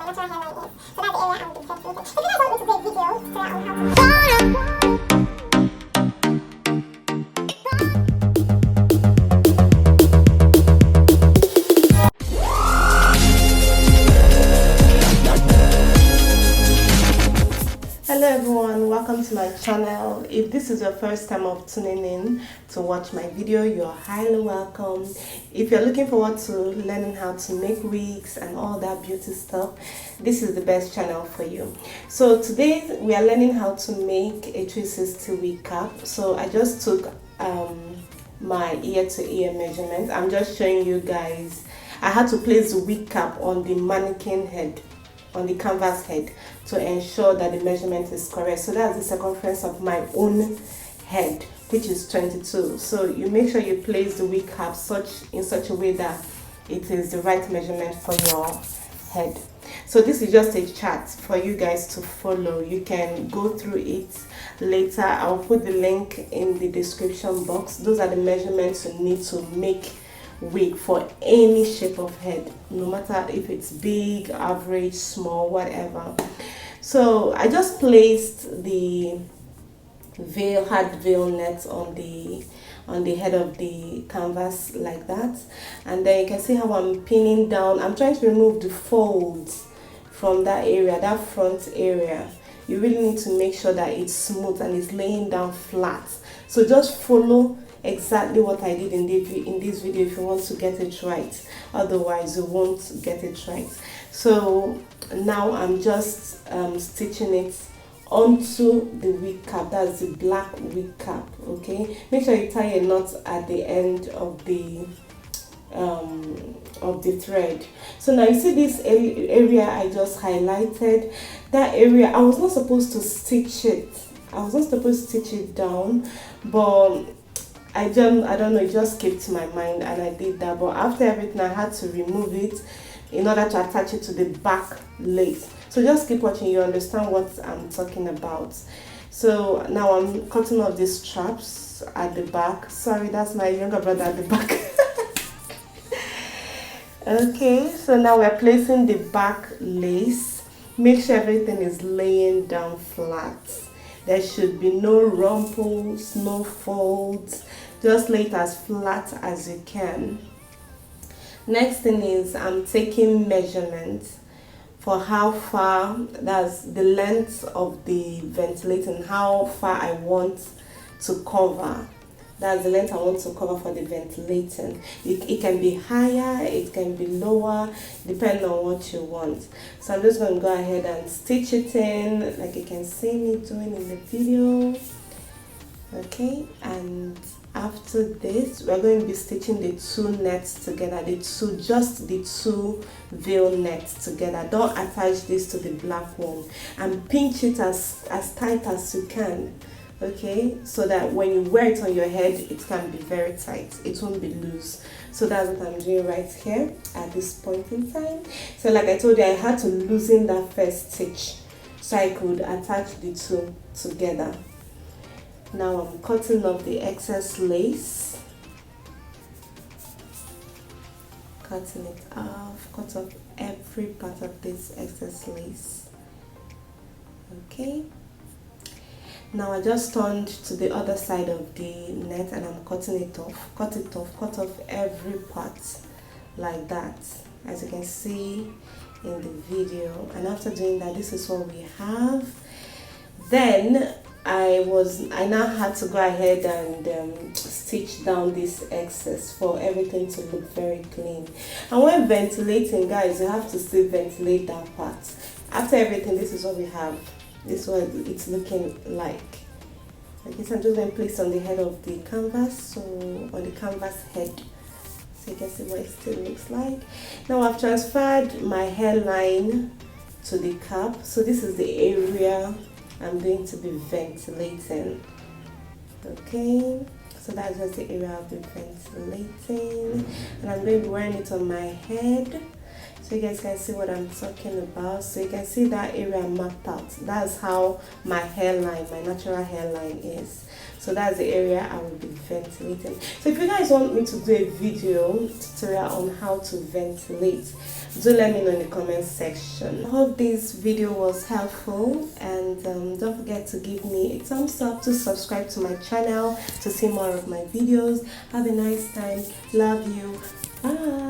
natural hairline is. So that's the area I will be ventilating. If you guys want me to do a video so that on how to... Hello everyone, welcome to my channel. If this is your first time of tuning in to watch my video, you're highly welcome. If you're looking forward to learning how to make wigs and all that beauty stuff, this is the best channel for you. So today we are learning how to make a 360 wig cap. So I just took my ear to ear measurement. I'm just showing you guys. I had to place the wig cap on the mannequin head, on the canvas head, to ensure that the measurement is correct. So that's the circumference of my own head, which is 22. So you make sure you place the wig cap in such a way that it is the right measurement for your head. So this is just a chart for you guys to follow. You can go through it later. I'll put the link in the description box. Those are the measurements you need to make wig for any shape of head, no matter if it's big, average, small, whatever. So I just placed the hard veil net on the head of the canvas like that, and then you can see how I'm pinning down. I'm trying to remove the folds from that area, that front area. You really need to make sure that it's smooth and it's laying down flat. So just follow exactly what I did in this video if you want to get it right. Otherwise you won't get it right. So now I'm just stitching it onto the wig cap. That's the black wig cap. Okay, make sure you tie a knot at the end of the thread. So now you see this area I just highlighted. That area I was not supposed to stitch it. I was not supposed to stitch it down, but I don't know, it just skipped my mind and I did that. But after everything I had to remove it in order to attach it to the back lace. So just keep watching, you understand what I'm talking about. So now I'm cutting off these straps at the back. Sorry, that's my younger brother at the back. Okay, so now we're placing the back lace. Make sure everything is laying down flat. There should be no rumples, no folds. Just lay it as flat as you can. Next thing is I'm taking measurements for how far, that's the length of the ventilating, how far I want to cover. That's the length I want to cover for the ventilating. It can be higher, it can be lower, depending on what you want. So I'm just going to go ahead and stitch it in like you can see me doing in the video. Okay, and after this we're going to be stitching the two nets together, just the two veil nets together. Don't attach this to the black one, and pinch it as tight as you can. Okay, so that when you wear it on your head it can be very tight, it won't be loose. So that's what I'm doing right here at this point in time. So like I told you, I had to loosen that first stitch so I could attach the two together. Now I'm cutting off the excess lace, cutting it off, cut off every part of this excess lace. Okay, now I just turned to the other side of the net and I'm cutting it off, cut off every part like that, as you can see in the video. And after doing that, this is what we have. Then I now had to go ahead and stitch down this excess for everything to look very clean. And when ventilating, guys, you have to still ventilate that part. After everything, this is what we have. This is what it's looking like. Okay, so I'm just going to place on the head of the canvas, so on the canvas head, so you can see what it still looks like. Now I've transferred my hairline to the cap, so this is the area I'm going to be ventilating. Okay, so that's just the area I'll be ventilating, and I'm going to be wearing it on my head. so you guys can see what I'm talking about. So you can see that area marked out. That's how my hairline, my natural hairline is. So that's the area I will be ventilating. So if you guys want me to do a video tutorial on how to ventilate, do let me know in the comment section. I hope this video was helpful, and don't forget to give me a thumbs up, to subscribe to my channel to see more of my videos. Have a nice time. Love you. Bye.